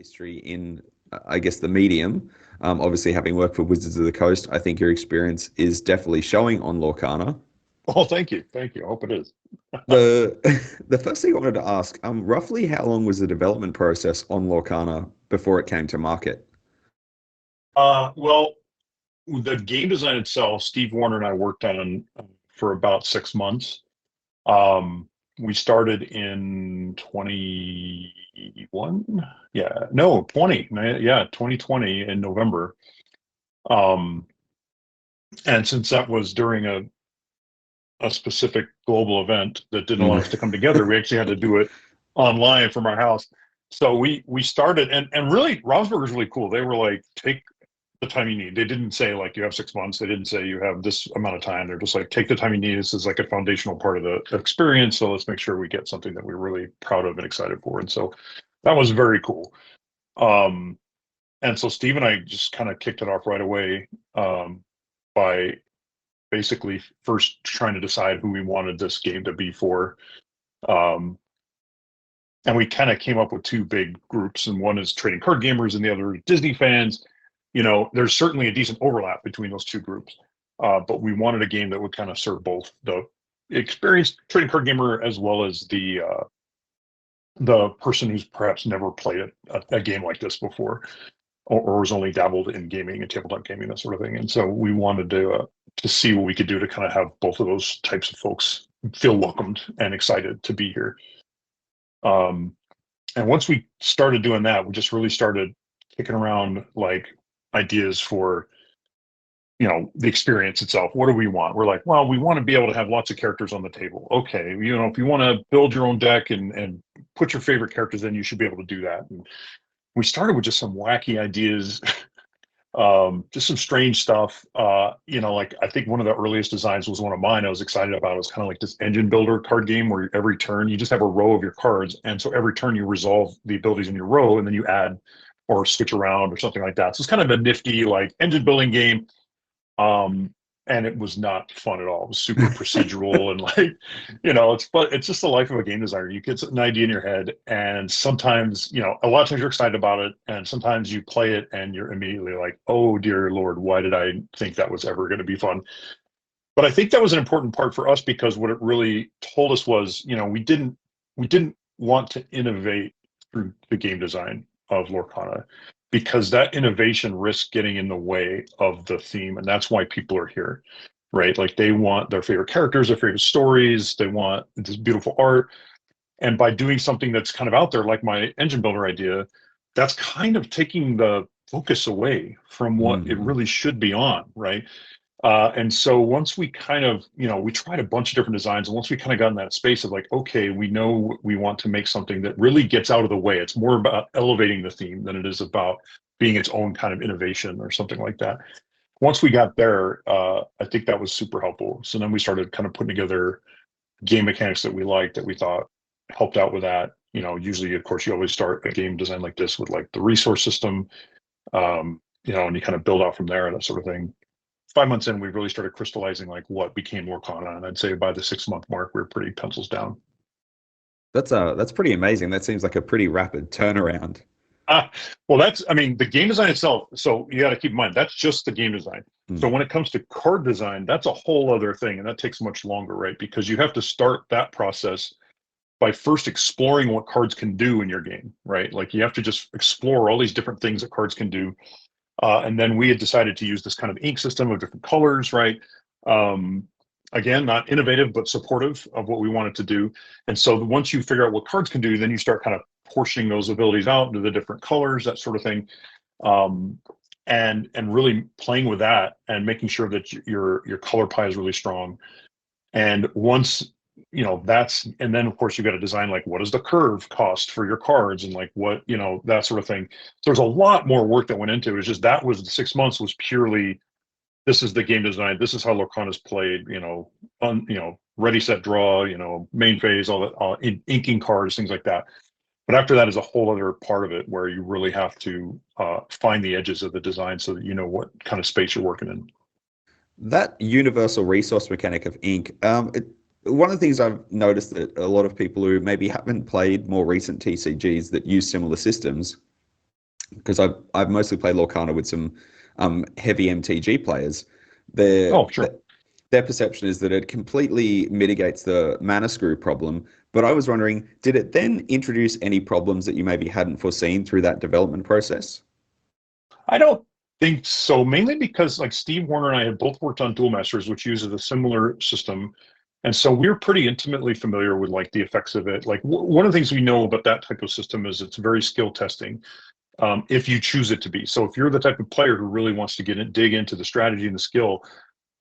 history in, I guess, the medium. Obviously, having worked for Wizards of the Coast, I think your experience is definitely showing on Lorcana. Oh, thank you. Thank you. I hope it is. The the first thing I wanted to ask, roughly how long was the development process on Lorcana before it came to market? Well, the game design itself, Steve Warner and I worked on for about 6 months. We started in 21. Yeah, no, 20. Yeah, 2020 in November. Um, and since that was during a specific global event that didn't allow Mm. us to come together, we actually had to do it online from our house. So we started, and really, Ravsburg was really cool. They were like, take the time you need. They didn't say like you have 6 months. They didn't say you have this amount of time. They're just like, take the time you need. This is like a foundational part of the experience. So let's make sure we get something that we're really proud of and excited for. And so that was very cool. Um, and so Steve and I just kind of kicked it off right away, by basically first trying to decide who we wanted this game to be for. Um, and we kind of came up with two big groups, and one is trading card gamers and the other is Disney fans. There's certainly a decent overlap between those two groups, but we wanted a game that would kind of serve both the experienced trading card gamer as well as the person who's perhaps never played a game like this before, or was only dabbled in gaming and tabletop gaming, that sort of thing. And so we wanted to see what we could do to kind of have both of those types of folks feel welcomed and excited to be here. Um, and once we started doing that, we just really started kicking around like ideas for the experience itself. What do we want? We're like, well, we want to be able to have lots of characters on the table. Okay, if you want to build your own deck and put your favorite characters in, you should be able to do that. And we started with just some wacky ideas. Just some strange stuff. Like I think one of the earliest designs was one of mine I was excited about. It was kind of like this engine builder card game where every turn you just have a row of your cards, and so every turn you resolve the abilities in your row, and then you add or switch around or something like that. So it's kind of a nifty like engine building game. Um, and it was not fun at all. It was super procedural and like, but it's just the life of a game designer. You get an idea in your head, and sometimes, a lot of times you're excited about it, and sometimes you play it and you're immediately like, oh dear Lord, why did I think that was ever going to be fun? But I think that was an important part for us because what it really told us was, we didn't want to innovate through the game design of Lorcana, because that innovation risks getting in the way of the theme, and that's why people are here, right? Like they want their favorite characters, their favorite stories, they want this beautiful art, and by doing something that's kind of out there, like my engine builder idea, that's kind of taking the focus away from what it Mhm. really should be on, right? And so once we kind of, we tried a bunch of different designs. And once we kind of got in that space of like, okay, we know we want to make something that really gets out of the way. It's more about elevating the theme than it is about being its own kind of innovation or something like that. Once we got there, I think that was super helpful. So then we started kind of putting together game mechanics that we liked, that we thought helped out with that. Usually, of course, you always start a game design like this with like the resource system, and you kind of build out from there and that sort of thing. 5 months in, we really started crystallizing like what became Lorcana, and I'd say by the 6 month mark, we are pretty pencils down. That's pretty amazing. That seems like a pretty rapid turnaround. Ah, well, I mean, the game design itself. So you got to keep in mind that's just the game design. So Mm. when it comes to card design, that's a whole other thing, and that takes much longer, right? Because you have to start that process by first exploring what cards can do in your game, right? Like you have to just explore all these different things that cards can do. And then we had decided to use this kind of ink system of different colors, right? Um, Again, not innovative, but supportive of what we wanted to do. And so once you figure out what cards can do, then you start kind of portioning those abilities out into the different colors, that sort of thing. Um, and really playing with that and making sure that your color pie is really strong. And once and then of course you got to design like what does the curve cost for your cards, and like what that sort of thing. So there's a lot more work that went into it. It's just that was the 6 months was purely, this is the game design, this is how Lorcana is played, ready set draw, main phase, all that, inking cards, things like that. But after that is a whole other part of it where you really have to find the edges of the design so that you know what kind of space you're working in. That universal resource mechanic of ink, one of the things I've noticed that a lot of people who maybe haven't played more recent TCGs that use similar systems, because I've mostly played Lorcana with some heavy MTG players. Their Oh, sure. their perception is that it completely mitigates the mana screw problem. But I was wondering, did it then introduce any problems that you maybe hadn't foreseen through that development process? I don't think so, mainly because like Steve Warner and I have both worked on Duel Masters, which uses a similar system. And so we're pretty intimately familiar with like the effects of it. Like one of the things we know about that type of system is it's very skill testing, if you choose it to be. So if you're the type of player who really wants to dig into the strategy and the skill,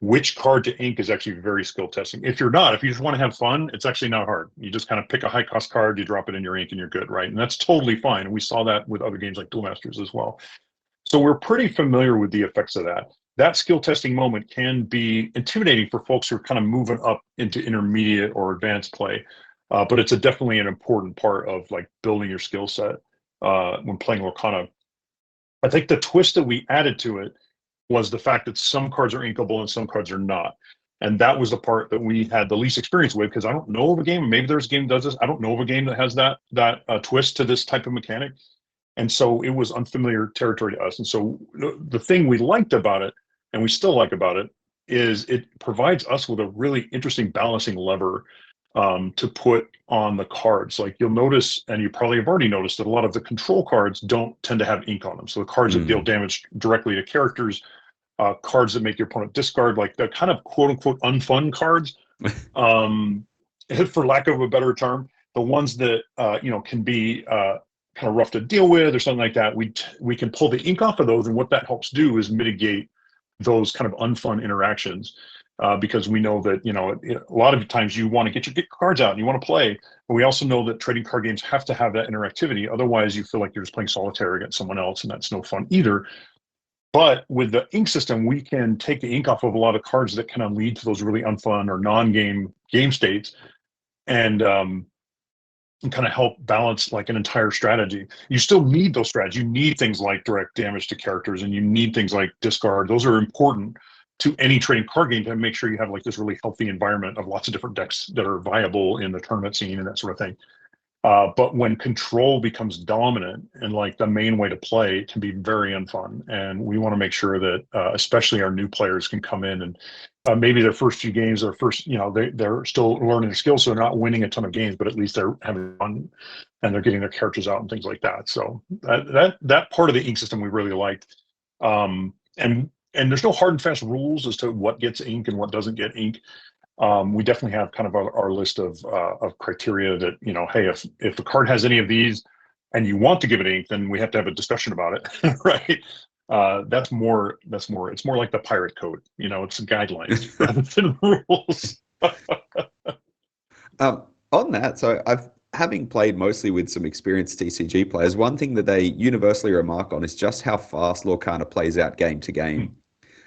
which card to ink is actually very skill testing. If you're not, if you just want to have fun, it's actually not hard. You just kind of pick a high cost card, you drop it in your ink, and you're good, right? And that's totally fine. And we saw that with other games like Duel Masters as well. So we're pretty familiar with the effects of that. That skill testing moment can be intimidating for folks who are kind of moving up into intermediate or advanced play, but it's definitely an important part of like building your skill set when playing Lorcana. I think the twist that we added to it was the fact that some cards are inkable and some cards are not. And that was the part that we had the least experience with, because I don't know of a game, maybe there's a game that does this. I don't know of a game that has that twist to this type of mechanic. And so it was unfamiliar territory to us. And so the thing we liked about it, and we still like about it, is it provides us with a really interesting balancing lever to put on the cards. Like you'll notice, and you probably have already noticed, that a lot of the control cards don't tend to have ink on them. So the cards that deal damage directly to characters, cards that make your opponent discard, like the kind of quote unquote unfun cards, for lack of a better term, the ones that can be kind of rough to deal with or something like that, we can pull the ink off of those, and what that helps do is mitigate those kind of unfun interactions, because we know that a lot of times you want to get your cards out and you want to play, but we also know that trading card games have to have that interactivity. Otherwise, you feel like you're just playing solitaire against someone else, and that's no fun either. But with the ink system, we can take the ink off of a lot of cards that kind of lead to those really unfun or non-game game states, and kind of help balance like an entire strategy. You still need those strategies. You need things like direct damage to characters, and you need things like discard. Those are important to any trading card game to make sure you have like this really healthy environment of lots of different decks that are viable in the tournament scene and that sort of thing. But when control becomes dominant and like the main way to play, it can be very unfun. And we want to make sure that especially our new players can come in and maybe their first few games, they're still learning the skills, so they're not winning a ton of games, but at least they're having fun and they're getting their characters out and things like that. So that part of the ink system we really liked. And there's no hard and fast rules as to what gets ink and what doesn't get ink. We definitely have kind of our list of criteria that, hey, if a card has any of these and you want to give it ink, then we have to have a discussion about it, right? It's more like the pirate code, it's guidelines rather than rules. On that, so having played mostly with some experienced TCG players, one thing that they universally remark on is just how fast Lorcana plays out game to game.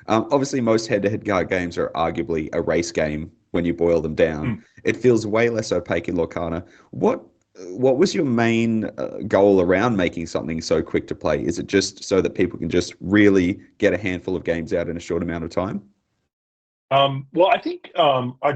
Obviously, most head-to-head card games are arguably a race game when you boil them down. It feels way less opaque in Lorcana. What was your main goal around making something so quick to play? Is it just so that people can just really get a handful of games out in a short amount of time? Well, I think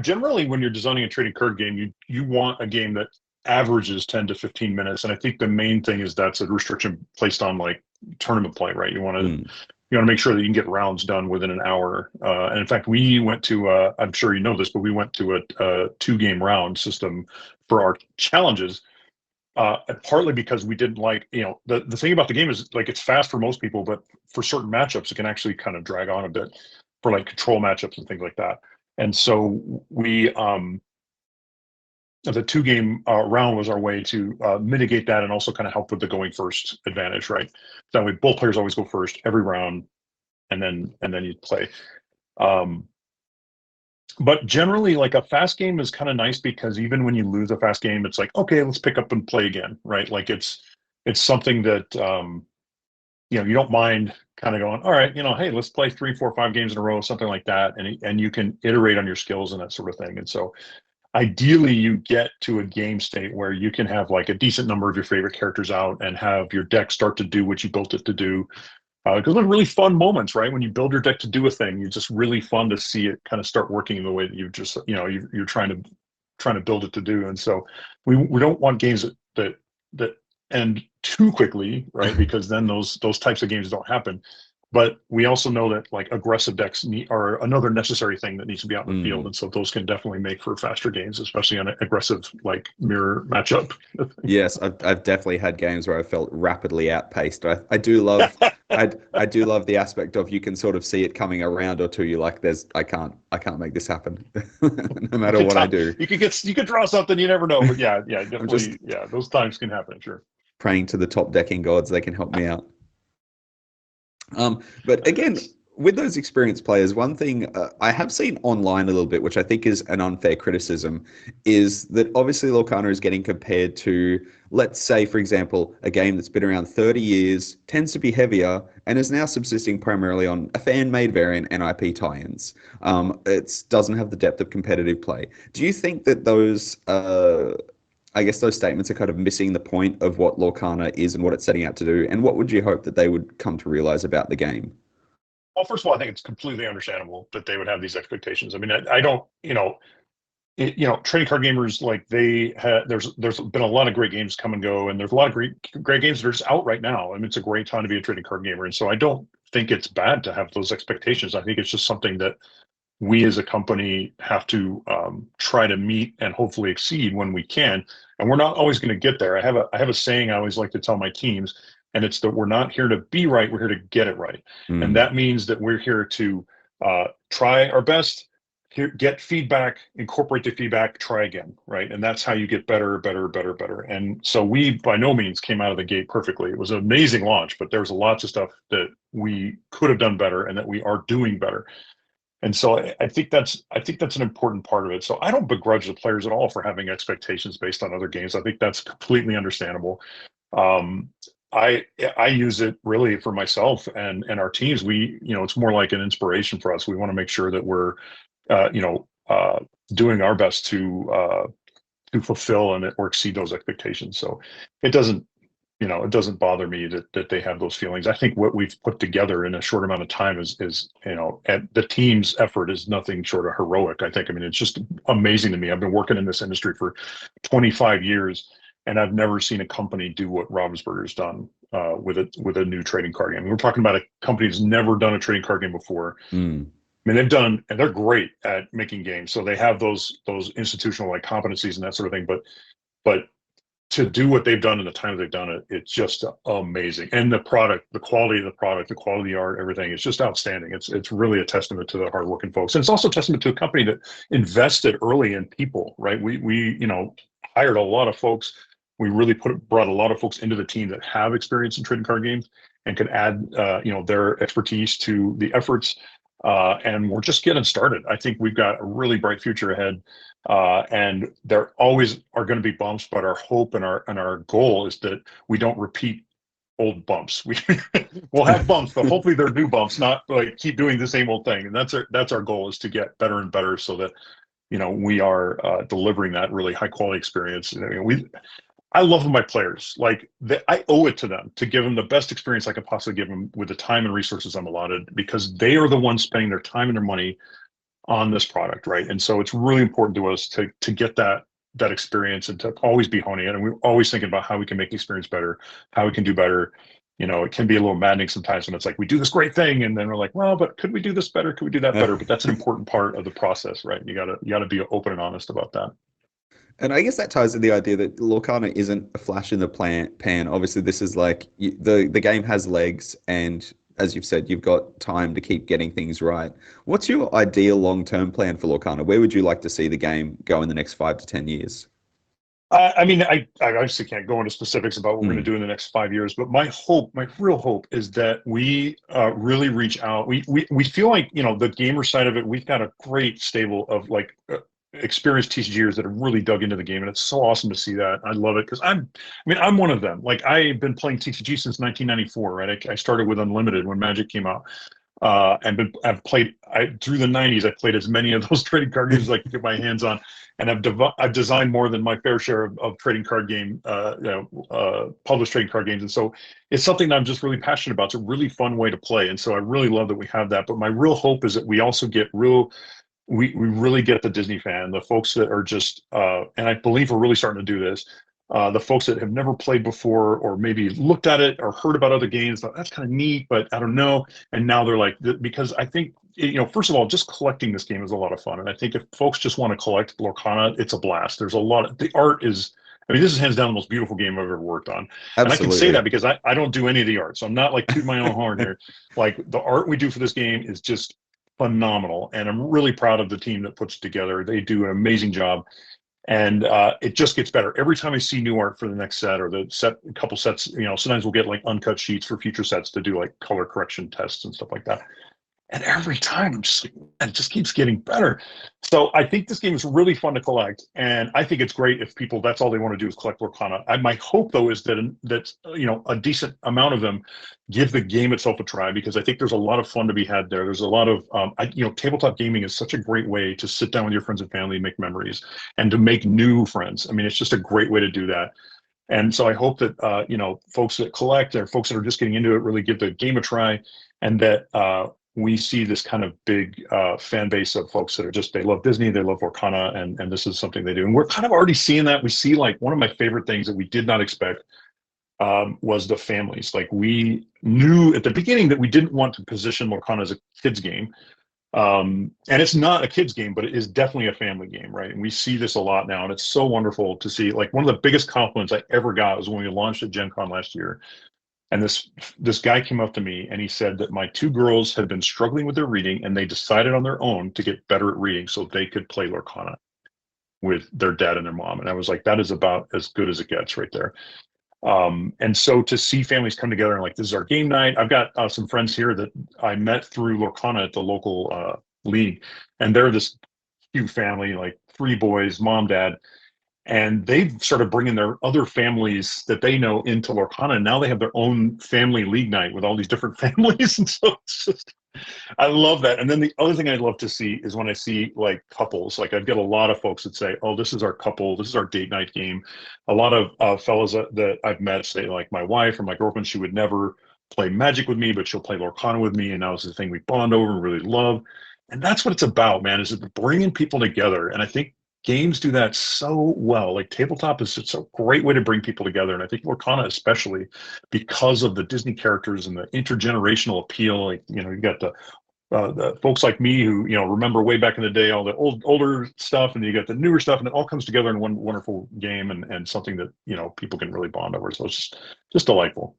generally when you're designing a trading card game, you want a game that averages 10 to 15 minutes. And I think the main thing is that's a restriction placed on like tournament play, right? You want to make sure that you can get rounds done within an hour. And in fact, we went to, I'm sure you know this, but we went to a 2-game round system for our challenges. Partly because we didn't like, the thing about the game is like it's fast for most people, but for certain matchups, it can actually kind of drag on a bit for like control matchups and things like that. And so we, the 2-game round was our way to mitigate that and also kind of help with the going first advantage, right? That way, both players always go first every round, and then you play. But generally, like a fast game is kind of nice because even when you lose a fast game, it's like, okay, let's pick up and play again, right? Like it's something that you don't mind kind of going, all right, hey, let's play 3, 4, 5 games in a row, something like that, and you can iterate on your skills and that sort of thing. And so ideally you get to a game state where you can have like a decent number of your favorite characters out and have your deck start to do what you built it to do. Because they're really fun moments, right? When you build your deck to do a thing, it's just really fun to see it kind of start working in the way that you've just, you're trying to build it to do. And so we don't want games that end too quickly, right? Because then those types of games don't happen. But we also know that like aggressive decks are another necessary thing that needs to be out in the field, and so those can definitely make for faster games, especially on an aggressive like mirror matchup. Yes, I've definitely had games where I felt rapidly outpaced. I do love I do love the aspect of you can sort of see it coming around or two. You like there's I can't make this happen, no matter what I do. You could draw something, you never know. But yeah, I'm just definitely, yeah, those times can happen, sure. praying to the top decking gods they can help me out. But again, with those experienced players, one thing I have seen online a little bit, which I think is an unfair criticism, is that obviously Lorcana is getting compared to, let's say, for example, a game that's been around 30 years, tends to be heavier, and is now subsisting primarily on a fan-made variant and IP tie-ins. It doesn't have the depth of competitive play. Do you think that those I guess those statements are kind of missing the point of what Lorcana is and what it's setting out to do? And what would you hope that they would come to realize about the game? Well, first of all, I think it's completely understandable that they would have these expectations. I mean, I don't, trading card gamers, like there's been a lot of great games come and go, and there's a lot of great games that are just out right now. I mean, it's a great time to be a trading card gamer, and so I don't think it's bad to have those expectations. I think it's just something that we as a company have to try to meet and hopefully exceed when we can. And we're not always going to get there. I have a saying I always like to tell my teams, and it's that we're not here to be right, we're here to get it right. And that means that we're here to try our best, get feedback, incorporate the feedback, try again, right? And that's how you get better, better, better, better. And so we by no means came out of the gate perfectly. It was an amazing launch, but there was lots of stuff that we could have done better and that we are doing better. And so I think that's an important part of it. So I don't begrudge the players at all for having expectations based on other games. I think that's completely understandable. I use it really for myself and our teams. It's more like an inspiration for us. We want to make sure that we're doing our best to fulfill and or exceed those expectations. So it doesn't bother me that they have those feelings. I think what we've put together in a short amount of time is the team's effort is nothing short of heroic. I mean, it's just amazing to me. I've been working in this industry for 25 years, and I've never seen a company do what Ravensburger's done with a new trading card game. We're talking about a company that's never done a trading card game before. I mean, and they're great at making games. So they have those institutional like competencies and that sort of thing. But to do what they've done in the time they've done it, it's just amazing. And the product, the quality of the product, the quality of the art, everything, it's just outstanding. It's really a testament to the hardworking folks. And it's also a testament to a company that invested early in people, right? We hired a lot of folks. We really brought a lot of folks into the team that have experience in trading card games and could add their expertise to the efforts. And we're just getting started. I think we've got a really bright future ahead. And there always are going to be bumps, but our hope and our goal is that we don't repeat old bumps. We'll have bumps, but hopefully they're new bumps, not like keep doing the same old thing. And that's our goal, is to get better and better so that we are delivering that really high quality experience. I love my players. I owe it to them to give them the best experience I could possibly give them with the time and resources I'm allotted, because they are the ones spending their time and their money on this product, right? And so it's really important to us to get that experience and to always be honing it. And we're always thinking about how we can make the experience better, how we can do better. It can be a little maddening sometimes when it's like we do this great thing and then we're like, well, but could we do this better? Could we do that better? But that's an important part of the process, right? You gotta be open and honest about that. And I guess that ties to the idea that Lorcana isn't a flash in the pan. Obviously, this is like the game has legs, and as you've said, you've got time to keep getting things right. What's your ideal long-term plan for Lorcana? Where would you like to see the game go in the next 5 to 10 years? I mean, I obviously can't go into specifics about what we're going to do in the next 5 years, but my real hope is that we really reach out. We feel like, the gamer side of it, we've got a great stable of experienced TCGers that have really dug into the game, and it's so awesome to see that. I love it because I'm one of them. Like, I've been playing TCG since 1994, right? I started with Unlimited when Magic came out, I've played through the 90s. I played as many of those trading card games as I could get my hands on, and I've designed more than my fair share of trading card game, published trading card games, and so it's something that I'm just really passionate about. It's a really fun way to play, and so I really love that we have that. But my real hope is that we also get we really get the Disney fan, the folks that are just, and I believe we're really starting to do this, the folks that have never played before or maybe looked at it or heard about other games, thought that's kind of neat, but I don't know. And now they're like, because I think, first of all, just collecting this game is a lot of fun. And I think if folks just want to collect Lorcana, it's a blast. There's a lot of, the art is, I mean, this is hands down the most beautiful game I've ever worked on. And I can say Absolutely. that because I don't do any of the art. So I'm not like tooting my own horn here. Like the art we do for this game is just phenomenal. And I'm really proud of the team that puts it together. They do an amazing job. And it just gets better every time I see new art for the next set or the set, a couple sets. Sometimes we'll get like uncut sheets for future sets to do like color correction tests and stuff like that. And every time I'm just like, it just keeps getting better. So I think this game is really fun to collect, and I think it's great if people, that's all they want to do is collect Lorcana. My hope though is that a decent amount of them give the game itself a try, because I think there's a lot of fun to be had there. There's a lot of tabletop gaming is such a great way to sit down with your friends and family, make memories, and to make new friends. I mean, it's just a great way to do that. And so I hope that folks that collect or folks that are just getting into it really give the game a try, and that we see this kind of big fan base of folks that are just, they love Disney, they love Lorcana, and this is something they do. And we're kind of already seeing that. We see, like, one of my favorite things that we did not expect was the families. Like, we knew at the beginning that we didn't want to position Lorcana as a kids game. And it's not a kids game, but it is definitely a family game, right? And we see this a lot now, and it's so wonderful to see. Like, one of the biggest compliments I ever got was when we launched at Gen Con last year. And this guy came up to me and he said that my two girls had been struggling with their reading, and they decided on their own to get better at reading so they could play Lorcana with their dad and their mom. And I was like, that is about as good as it gets right there. And so to see families come together and like, this is our game night. I've got some friends here that I met through Lorcana at the local league, and they're this cute family, like 3 boys, mom, dad. And they've started bringing their other families that they know into Lorcana. And now they have their own family league night with all these different families. And so it's just, I love that. And then the other thing I love to see is when I see like couples. Like, I've got a lot of folks that say, oh, this is our couple, this is our date night game. A lot of fellas that I've met say, like, my wife or my girlfriend, she would never play Magic with me, but she'll play Lorcana with me. And now it's the thing we bond over and really love. And that's what it's about, man, is bringing people together. And I think games do that so well. Like, tabletop is just a great way to bring people together. And I think Lorcana, especially because of the Disney characters and the intergenerational appeal. Like, you got the folks like me who, remember way back in the day, all the older stuff, and you got the newer stuff, and it all comes together in one wonderful game, and something that, people can really bond over. So it's just delightful.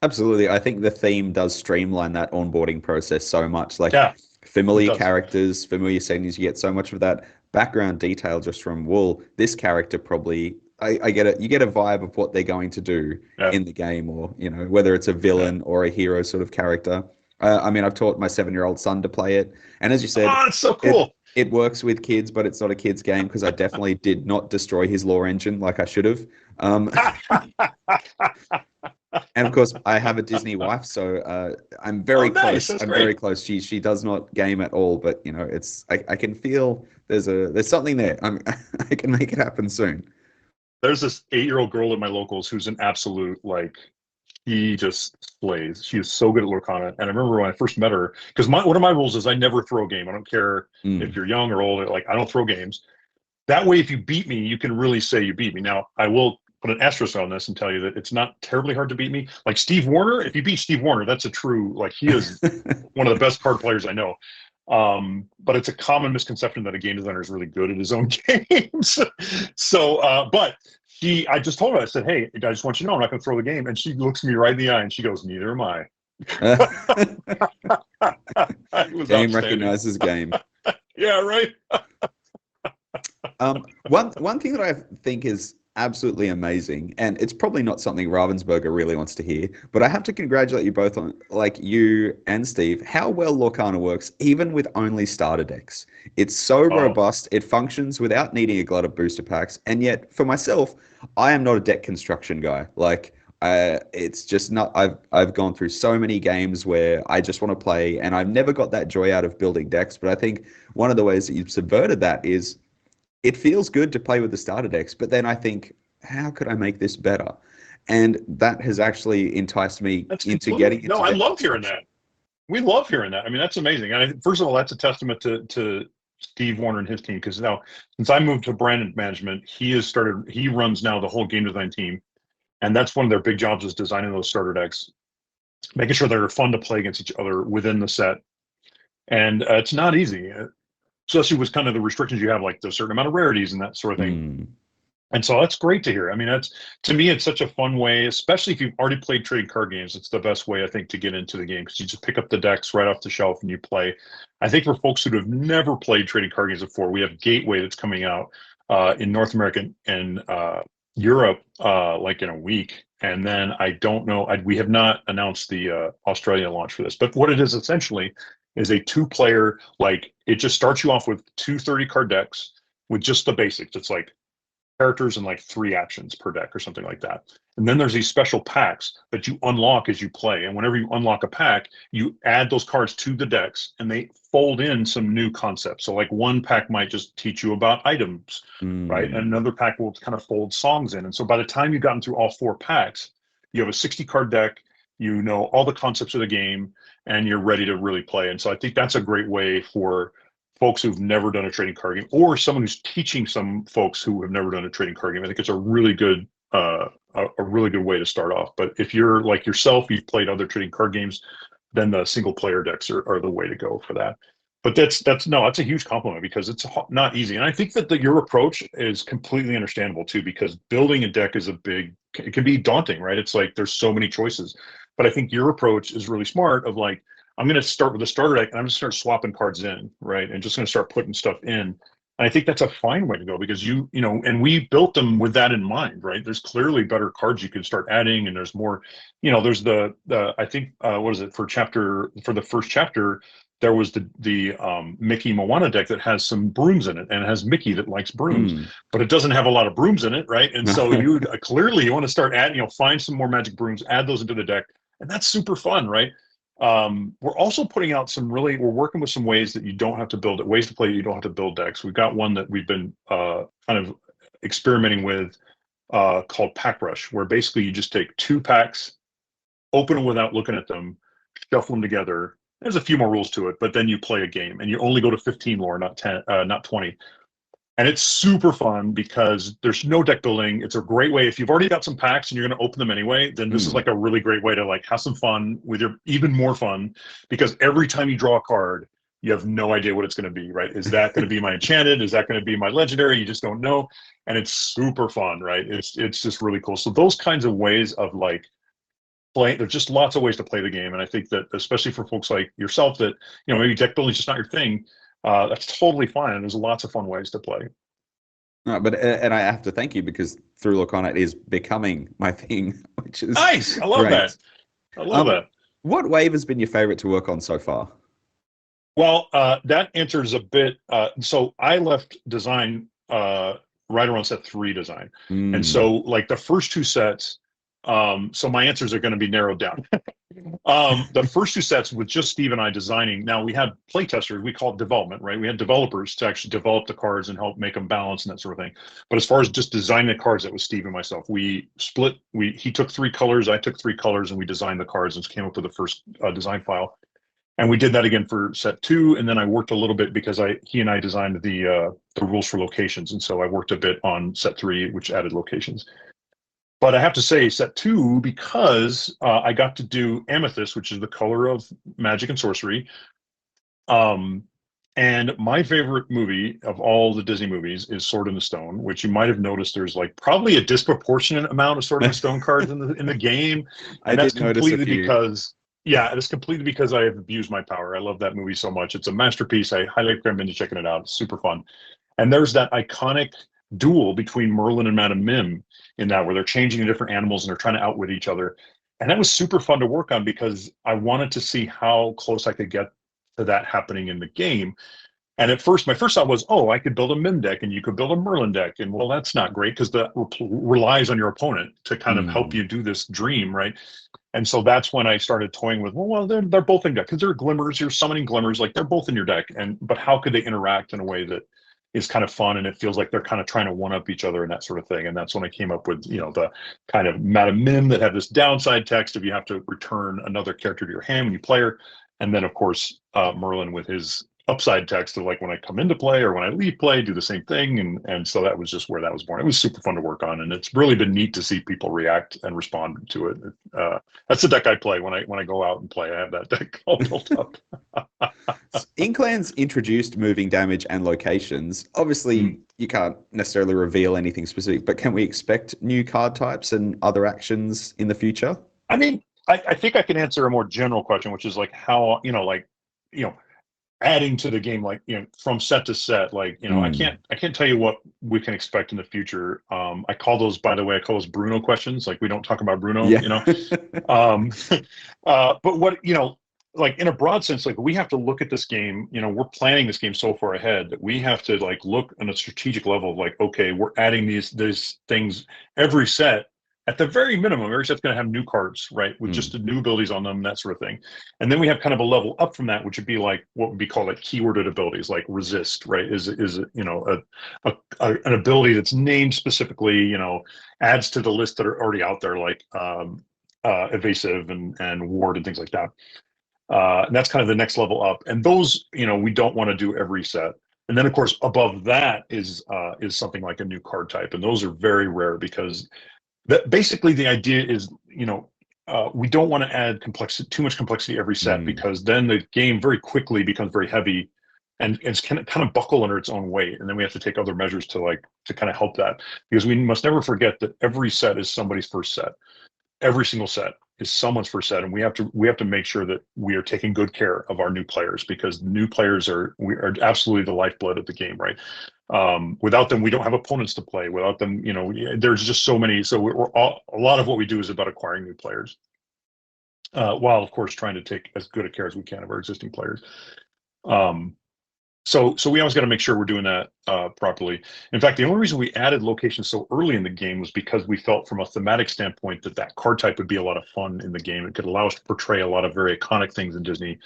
Absolutely. I think the theme does streamline that onboarding process so much. Like, Yeah, it familiar does. characters, familiar settings, you get so much of that background detail just from, well, this character probably, I get it. You get a vibe of what they're going to do Yeah, in the game, or, whether it's a yeah. villain or a hero sort of character. I mean, I've taught my 7-year-old son to play it. And as you said, Oh, it's so it, cool. it works with kids, but it's not a kid's game, because I definitely did not destroy his lore engine like I should have. Um, and of course, I have a Disney wife, so I'm Oh, very nice. close. That's I'm very great. close. She does not game at all, but it's I can feel there's something there. I can make it happen soon. There's this 8-year-old girl at my locals who's an absolute, like, he just slays. She is so good at Lorcana. And I remember when I first met her, because one of my rules is I never throw a game. I don't care if Mm. you're young or old. Like, I don't throw games. That way, if you beat me, you can really say you beat me. Now, I will put an asterisk on this and tell you that it's not terribly hard to beat me. Like Steve Warner, if you beat Steve Warner, that's a true, like, he is one of the best card players I know. But it's a common misconception that a game designer is really good at his own games. So, but I just told her, I said, hey, I just want you to know I'm not going to throw the game. And she looks me right in the eye and she goes, neither am I. It was Game outstanding. recognizes game. Yeah, right. One thing that I think is absolutely amazing, and it's probably not something Ravensburger really wants to hear, but I have to congratulate you both on, like, you and Steve, how well Lorcana works, even with only starter decks. It's so Oh, robust, it functions without needing a glut of booster packs, and yet, for myself, I am not a deck construction guy. Like, it's just not. I've gone through so many games where I just want to play, and I've never got that joy out of building decks. But I think one of the ways that you've subverted that is it feels good to play with the starter decks, but then I think, how could I make this better? And that has actually enticed me that's into completely, getting no, into I deck love hearing that. construction. We love hearing that. I mean, that's amazing. And first of all, that's a testament to Steve Warner and his team, because now since I moved to brand management, he runs now the whole game design team, and that's one of their big jobs is designing those starter decks, making sure they're fun to play against each other within the set. And it's not easy, especially with kind of the restrictions you have, like the certain amount of rarities and that sort of thing. Mm. And so that's great to hear. I mean, that's, to me, it's such a fun way, especially if you've already played trading card games. It's the best way, I think, to get into the game, because you just pick up the decks right off the shelf and you play. I think for folks who have never played trading card games before, we have Gateway that's coming out in North America and Europe like in a week. And then I don't know, we have not announced the Australia launch for this, but what it is essentially is a two-player, like it just starts you off with two 30-card decks with just the basics. It's like characters and like 3 actions per deck or something like that. And then there's these special packs that you unlock as you play. And whenever you unlock a pack, you add those cards to the decks and they fold in some new concepts. So like one pack might just teach you about items, right? And another pack will kind of fold songs in. And so by the time you've gotten through all 4 packs, you have a 60-card deck, you know all the concepts of the game, and you're ready to really play. And so I think that's a great way for folks who've never done a trading card game, or someone who's teaching some folks who have never done a trading card game. I think it's a really good way to start off. But if you're like yourself, you've played other trading card games, then the single player decks are the way to go for that. But that's a huge compliment, because it's not easy. And I think that your approach is completely understandable too, because building a deck is it can be daunting, right? It's like there's so many choices. But I think your approach is really smart of like, I'm going to start with a starter deck and I'm going to start swapping cards in, right? And just going to start putting stuff in. And I think that's a fine way to go, because you know, and we built them with that in mind, right? There's clearly better cards you can start adding, and there's more, you know, there's the I think, what is it for the first chapter, there was the Mickey Moana deck that has some brooms in it, and it has Mickey that likes brooms, but it doesn't have a lot of brooms in it, right? And so you clearly you want to start adding, you know, find some more magic brooms, add those into the deck, and that's super fun, right? We're also putting out we're working with some ways that you don't have to ways to play you don't have to build decks. We've got one that we've been kind of experimenting with called Pack Rush, where basically you just take 2 packs, open them without looking at them, shuffle them together. There's a few more rules to it, but then you play a game, and you only go to 15 lore, not 10, not 20. And it's super fun because there's no deck building. It's a great way. If you've already got some packs and you're going to open them anyway, then this is like a really great way to like have some fun with even more fun, because every time you draw a card, you have no idea what it's going to be, right? Is that going to be my enchanted? Is that going to be my legendary? You just don't know. And it's super fun, right? It's just really cool. So those kinds of ways of like play, there's just lots of ways to play the game. And I think that especially for folks like yourself that, you know, maybe deck building is just not your thing, that's totally fine. There's lots of fun ways to play. No, but and I have to thank you, because through Lorcana it is becoming my thing, which is nice. I love great. that. I love that. What wave has been your favorite to work on so far? Well, that answers a bit. So I left design right around set 3 design, and so like the first 2 sets. So my answers are going to be narrowed down. The first 2 sets with just Steve and I designing. Now we had playtesters, we call it development, right? We had developers to actually develop the cards and help make them balance and that sort of thing. But as far as just designing the cards, that was Steve and myself. We split. He took 3 colors, I took 3 colors, and we designed the cards and came up with the first design file. And we did that again for set 2, and then I worked a little bit because he and I designed the rules for locations, and so I worked a bit on set 3, which added locations. But I have to say set 2, because I got to do Amethyst, which is the color of magic and sorcery. And my favorite movie of all the Disney movies is Sword in the Stone, which you might have noticed there's like probably a disproportionate amount of Sword in the Stone cards in the game. And that's completely because, yeah, it's completely because I have abused my power. I love that movie so much. It's a masterpiece. I highly recommend you checking it out. It's super fun. And there's that iconic duel between Merlin and Madame Mim in that, where they're changing the different animals and they're trying to outwit each other. And that was super fun to work on, because I wanted to see how close I could get to that happening in the game. And at first, my first thought was, oh, I could build a Mim deck and you could build a Merlin deck. And well, that's not great, because that relies on your opponent to kind of help you do this dream, right? And so that's when I started toying with, well, they're both in deck, because they're glimmers, you're summoning glimmers, like they're both in your deck. But how could they interact in a way that is kind of fun, and it feels like they're kind of trying to one-up each other and that sort of thing. And that's when I came up with, you know, the kind of Madame Mim that had this downside text if you have to return another character to your hand when you play her. And then, of course, Merlin with his upside text of like when I come into play or when I leave play, do the same thing. And so that was just where that was born. It was super fun to work on, and it's really been neat to see people react and respond to it. That's the deck I play when I go out and play. I have that deck all built up. Inklands introduced moving damage and locations. Obviously, you can't necessarily reveal anything specific, but can we expect new card types and other actions in the future? I mean, I think I can answer a more general question, which is like how, you know, adding to the game, like, from set to set, like, I can't tell you what we can expect in the future. I call those, by the way, I call those Bruno questions. Like, we don't talk about Bruno, Yeah. um, but what, like in a broad sense, like we have to look at this game, we're planning this game so far ahead that we have to like look on a strategic level of like, okay, we're adding these things every set. At the very minimum, every set's going to have new cards, right, with just the new abilities on them, that sort of thing. And then we have kind of a level up from that, which would be like what would be called like keyworded abilities, like resist, right? Is an ability that's named specifically, adds to the list that are already out there, like evasive and ward and things like that. And that's kind of the next level up. And those, we don't want to do every set. And then, of course, above that is something like a new card type, and those are very rare because basically the idea is, we don't want to add too much complexity every set, because then the game very quickly becomes very heavy and it's kind of buckle under its own weight, and then we have to take other measures to kind of help that, because we must never forget that every set is somebody's first set. Every single set is someone's first set, and we have to make sure that we are taking good care of our new players, because new players are absolutely the lifeblood of the game, right? Without them, we don't have opponents to play. Without them, there's just so many. So a lot of what we do is about acquiring new players, while of course trying to take as good a care as we can of our existing players. So we always got to make sure we're doing that properly. In fact, the only reason we added locations so early in the game was because we felt from a thematic standpoint that card type would be a lot of fun in the game. It could allow us to portray a lot of very iconic things in Disney,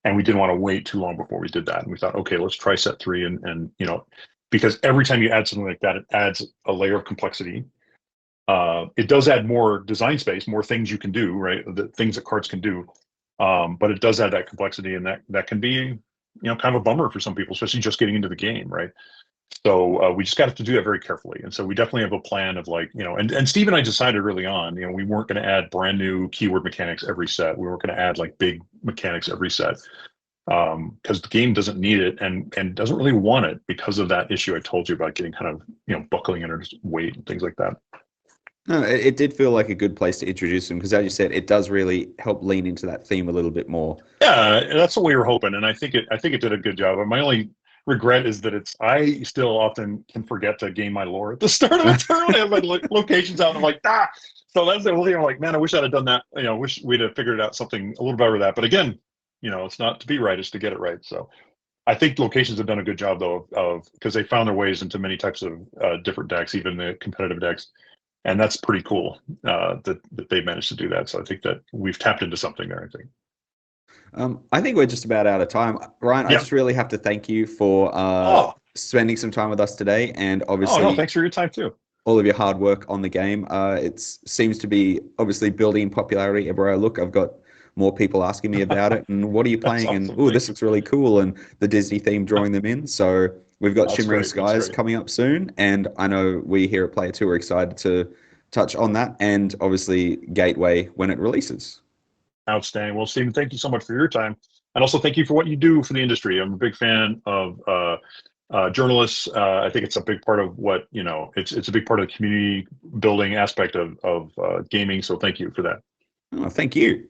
and we didn't want to wait too long before we did that. And we thought, okay, let's try set 3, and because every time you add something like that, it adds a layer of complexity. It does add more design space, more things you can do, right? The things that cards can do, but it does add that complexity, and that can be kind of a bummer for some people, especially just getting into the game, right? So we just got to do that very carefully. And so we definitely have a plan of like, and Steve and I decided early on, we weren't going to add brand new keyword mechanics every set. We weren't going to add like big mechanics every set, because the game doesn't need it and doesn't really want it because of that issue I told you about getting kind of, buckling under its weight and things like that. No, it did feel like a good place to introduce them, because, as you said, it does really help lean into that theme a little bit more. Yeah, that's what we were hoping, and I think it did a good job. And my only regret is that I still often can forget to gain my lore at the start of a turn. I have my locations out, and I'm like, ah. So that's the only thing. I'm like, man, I wish I'd have done that. Wish we'd have figured out something a little better with that. But again, it's not to be right; it's to get it right. So I think locations have done a good job though of because they found their ways into many types of different decks, even the competitive decks. And that's pretty cool that they managed to do that. So I think that we've tapped into something there, I think. I think we're just about out of time. Ryan, I just really have to thank you for spending some time with us today, and obviously, no, thanks for your time too. All of your hard work on the game. It seems to be obviously building in popularity everywhere I look. I've got more people asking me about it, and what are you playing? Awesome. And this looks really cool, and the Disney theme drawing them in. So we've got Shimmering Skies coming up soon, and I know we here at Player 2 are excited to touch on that, and obviously Gateway when it releases. Outstanding. Well, Stephen, thank you so much for your time, and also thank you for what you do for the industry. I'm a big fan of journalists. I think it's a big part of what it's a big part of the community building aspect of gaming. So thank you for that. Oh, thank you.